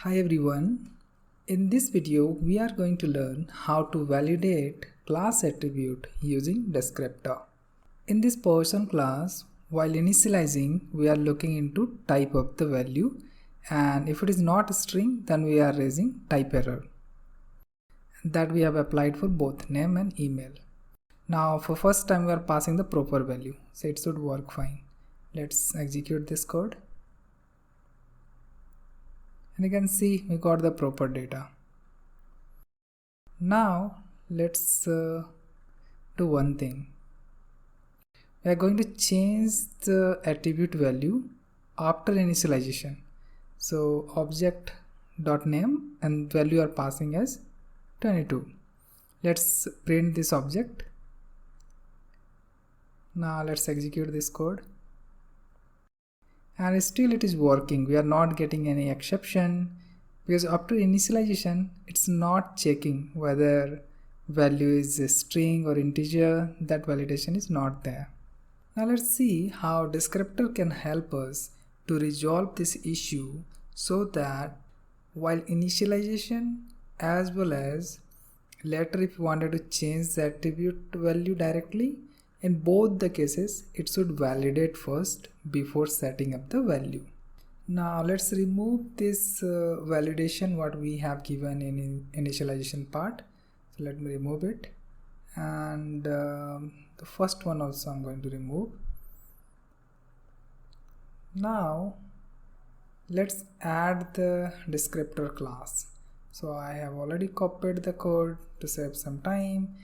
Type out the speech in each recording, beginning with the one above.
Hi everyone. In this video, we are going to learn how to validate class attribute using Descriptor. In this person class, while initializing, we are looking into type of the value, and if it is not a string, then we are raising type error. That we have applied for both name and email. Now for first time we are passing the proper value, so it should work fine. Let's execute this code. And you can see we got the proper data. Now let's do one thing. We are going to change the attribute value after initialization. So object.name and value are passing as 22. Let's print this object. Now let's execute this code. And still it is working. We are not getting any exception because after initialization it's not checking whether value is a string or integer. That validation is not there. Now let's see how Descriptor can help us to resolve this issue so that while initialization as well as later if you wanted to change the attribute value directly, in both the cases it should validate first before setting up the value. Now let's remove this validation what we have given in initialization part. So let me remove it, and the first one also I'm going to remove. Now let's add the descriptor class. So I have already copied the code to save some time,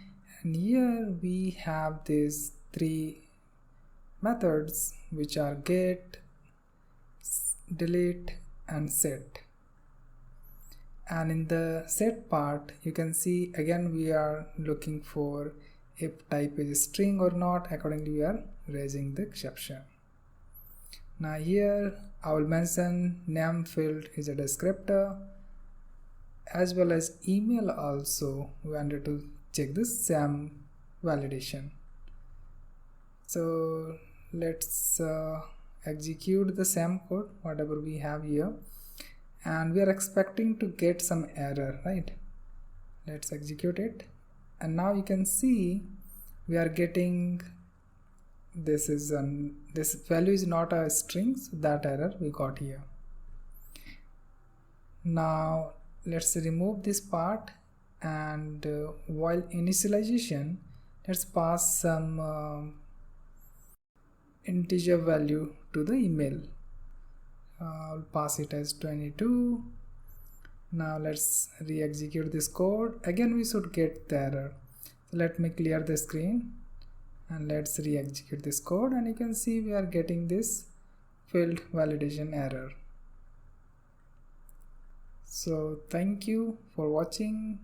and here we have these three methods which are get, delete and set. And in the set part you can see again we are looking for if type is string or not. Accordingly we are raising the exception. Now here I will mention name field is a descriptor, as well as email also we wanted to check the same validation. So let's execute the same code whatever we have here, and we are expecting to get some error, right? Let's execute it, and now you can see we are getting this value is not a string, so that error we got here. Now let's remove this part, and while initialization let's pass some integer value to the email. I'll pass it as 22. Now let's re-execute this code. Again we should get the error. So let me clear the screen and let's re-execute this code, and you can see we are getting this field validation error. So thank you for watching.